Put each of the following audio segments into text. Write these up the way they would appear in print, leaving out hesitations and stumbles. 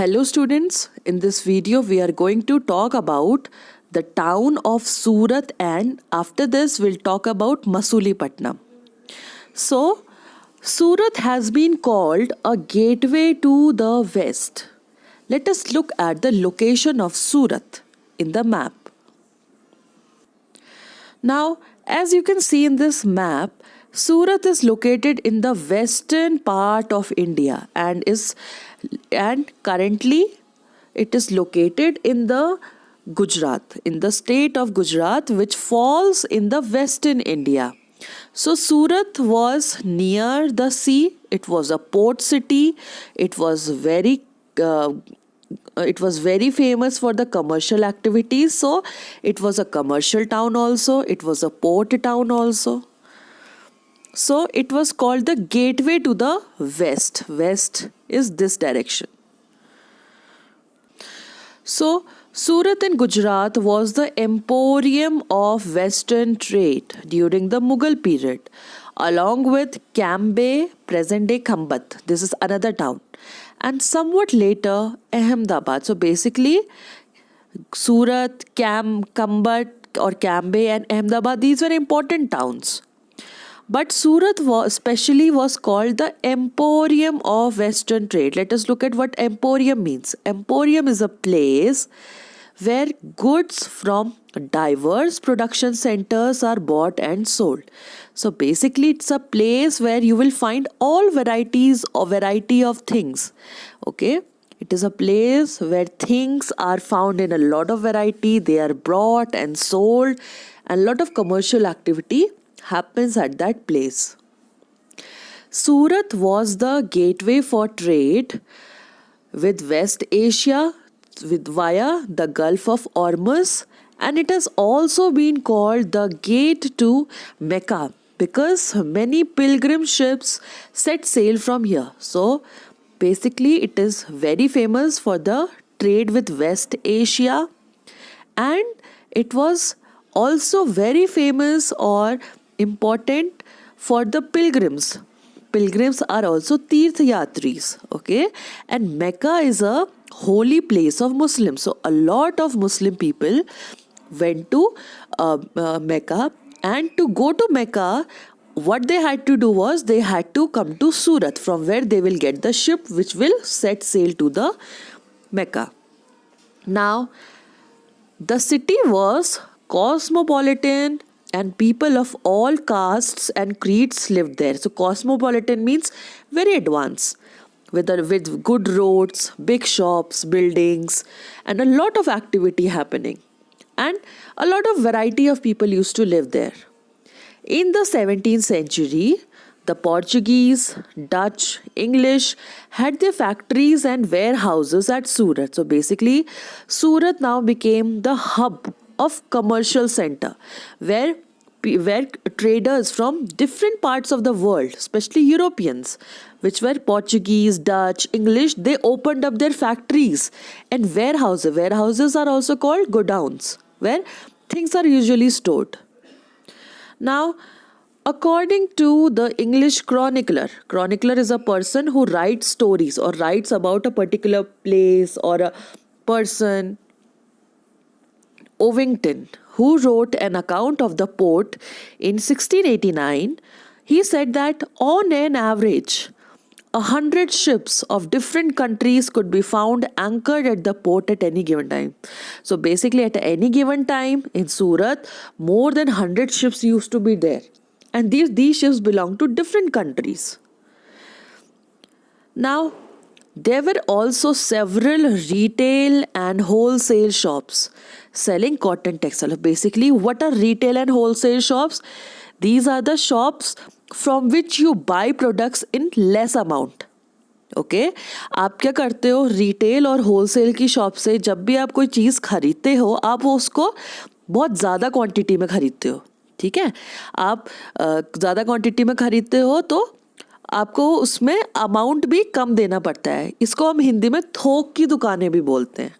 Hello students, in this video we are going to talk about the town of Surat and after this we'll talk about Masulipatnam. So, Surat has been called a gateway to the west. Let us look at the location of Surat in the map. Now, as you can see in this map, Surat is located in the western part of India and currently it is located in the Gujarat, in the state of Gujarat, which falls in the western India. So Surat was near the sea. It was a port city. It was very famous for the commercial activities. So it was a commercial town also. It was a port town also. So it was called the gateway to the west. West is this direction. So Surat in Gujarat was the emporium of western trade during the Mughal period, along with Cambay, present-day Khambat. This is another town. And somewhat later, Ahmedabad. So basically, Surat, Khambat or Cambay and Ahmedabad, these were important towns. But Surat was called the emporium of western trade. Let us look at what emporium means. Emporium is a place where goods from diverse production centers are bought and sold. So basically it's a place where you will find all variety of things. Okay? It is a place where things are found in a lot of variety. They are brought and sold and a lot of commercial activity happens at that place. Surat was the gateway for trade with West Asia via the Gulf of Ormuz, and it has also been called the gate to Mecca because many pilgrim ships set sail from here. So basically it is very famous for the trade with West Asia, and it was also very famous or important for the pilgrims. Pilgrims are also Tirth Yatris, okay? And Mecca is a holy place of Muslims. So a lot of Muslim people went to Mecca, and to go to Mecca, what they had to do was they had to come to Surat, from where they will get the ship which will set sail to the Mecca. Now, the city was cosmopolitan and people of all castes and creeds lived there. So cosmopolitan means very advanced, with good roads, big shops, buildings, and a lot of activity happening. And a lot of variety of people used to live there. In the 17th century, the Portuguese, Dutch, English had their factories and warehouses at Surat. So basically, Surat now became the hub of commercial center where traders from different parts of the world, especially Europeans, which were Portuguese, Dutch, English, they opened up their factories and warehouses. Warehouses are also called godowns, where things are usually stored. Now, according to the English chronicler is a person who writes stories or writes about a particular place or a person. Ovington, who wrote an account of the port in 1689, he said that on an average, 100 ships of different countries could be found anchored at the port at any given time. So basically at any given time in Surat, more than 100 ships used to be there. And these ships belong to different countries. Now, there were also several retail and wholesale shops selling cotton textiles. Basically, what are retail and wholesale shops? These are the shops from which you buy products in less amount. Okay आप क्या करते हो, retail और wholesale की shop से जब भी आप कोई चीज़ खरीदते हो, आप वो उसको बहुत ज़्यादा क्वांटिटी में खरीदते हो. ठीक है, आप ज़्यादा क्वांटिटी में खरीदते हो तो आपको उसमें अमाउंट भी कम देना पड़ता है. इसको हम हिंदी में थोक की दुकानें भी बोलते हैं.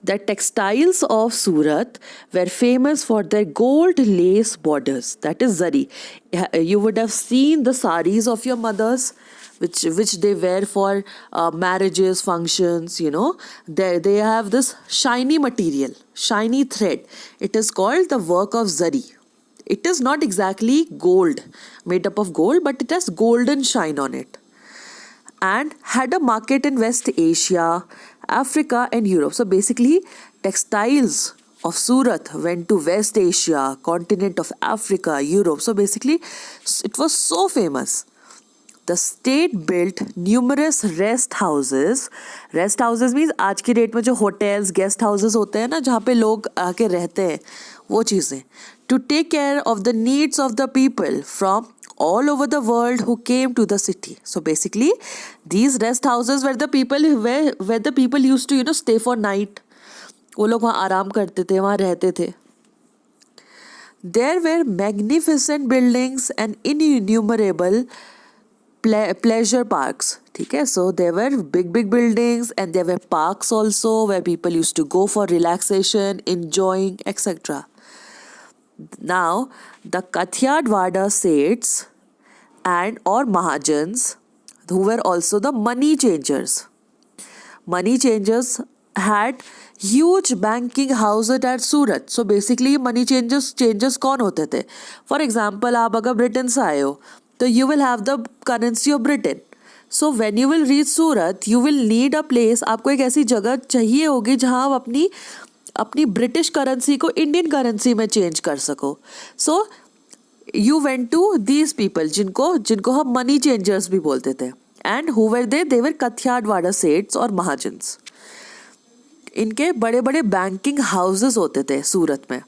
The textiles of Surat were famous for their gold lace borders, that is zari. You would have seen the saris of your mothers which they wear for marriages, functions, you know. They have this shiny material, shiny thread. It is called the work of zari. It is not exactly gold, made up of gold, but it has golden shine on it. And had a market in West Asia, Africa, and Europe. So basically, textiles of Surat went to West Asia, continent of Africa, Europe. So basically, it was so famous. The state built numerous rest houses. Rest houses means आज की date में जो hotels, guest houses होते हैं ना, जहाँ पे लोग आके रहते हैं, वो चीज़ें. To take care of the needs of the people from all over the world who came to the city. So basically, these rest houses were the people where the people used to, you know, stay for night. वो लोग वहाँ आराम करते थे, वहाँ रहते थे. There were magnificent buildings and innumerable pleasure parks. ठीक है, so there were big buildings and there were parks also where people used to go for relaxation, enjoying, etc. Now, the Kathiawar Seths and or Mahajans, who were also the money changers. Money changers had huge banking houses at Surat. So basically, money changers कौन होते थे? For example, आप अगर Britain से आए हो, तो you will have the currency of Britain. So when you will reach Surat, you will need a place. आपको एक ऐसी जगह चाहिए होगी जहाँ आप अपनी ब्रिटिश करेंसी को इंडियन करेंसी में चेंज कर सको. So you went to these people जिनको हम मनी चेंजर्स भी बोलते थे. एंड हु वर दे वर कथियावाड़ सेठ्स और महाजन्स. इनके बड़े बड़े बैंकिंग हाउसेस होते थे सूरत में.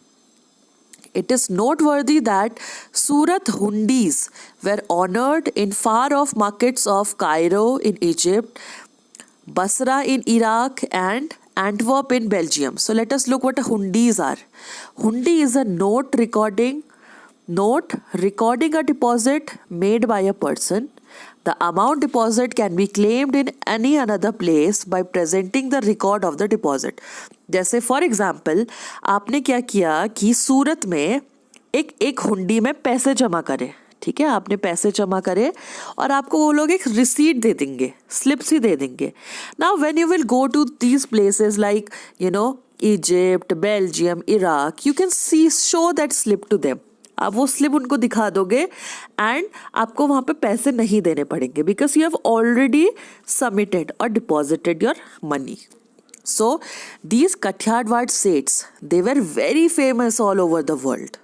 It is noteworthy that Surat hundis were honored in far-off markets of Cairo in Egypt, Basra in Iraq, and Antwerp in Belgium. So let us look what hundis are. Hundi is a note recording a deposit made by a person. The amount deposit can be claimed in any another place by presenting the record of the deposit. जैसे for example आपने क्या किया कि सूरत में एक हुंडी में पैसे जमा करे. ठीक है, आपने पैसे जमा करे और आपको वो लोग एक रिसीट दे देंगे, स्लिप्स ही दे देंगे. Now when you will go to these places like you know Egypt, Belgium, Iraq, you can show that slip to them. आप वो स्लिप उनको दिखा दोगे एंड आपको वहाँ पे पैसे नहीं देने पड़ेंगे because you have already submitted और deposited your money. So these Kathiawar Seths, they were very famous all over the world.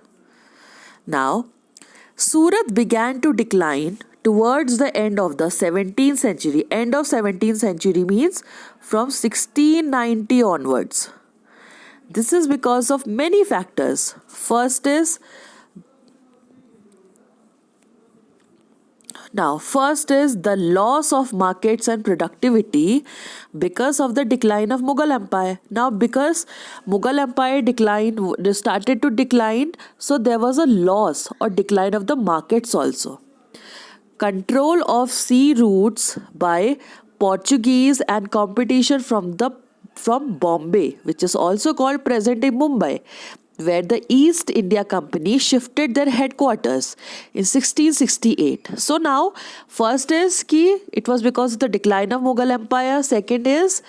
Now, Surat began to decline towards the end of the 17th century. End of 17th century means from 1690 onwards. This is because of many factors. First is the loss of markets and productivity because of the decline of Mughal Empire. Now, because Mughal Empire started to decline, so there was a loss or decline of the markets also. Control of sea routes by Portuguese and competition from Bombay, which is also called present-day Mumbai, where the East India Company shifted their headquarters in 1668. So now, first is कि it was because of the decline of Mughal Empire. Second is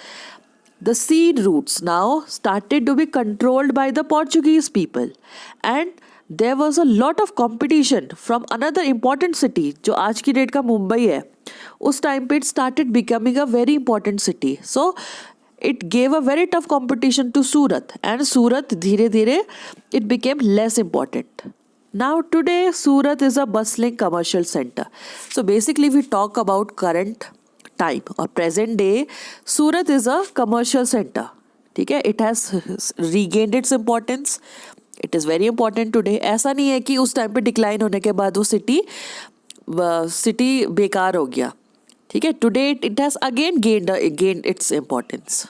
the sea routes now started to be controlled by the Portuguese people. And there was a lot of competition from another important city, जो आज की date का मुंबई है. उस time पे it started becoming a very important city. So it gave a very tough competition to Surat, and Surat धीरे धीरे it became less important. Now today Surat is a bustling commercial center. So basically we talk about current time or present day. Surat is a commercial center. ठीक है, it has regained its importance. It is very important today. ऐसा नहीं है कि उस time पे decline होने के बाद वो सिटी बेकार हो गया. ठीक है, today it has again gained its importance.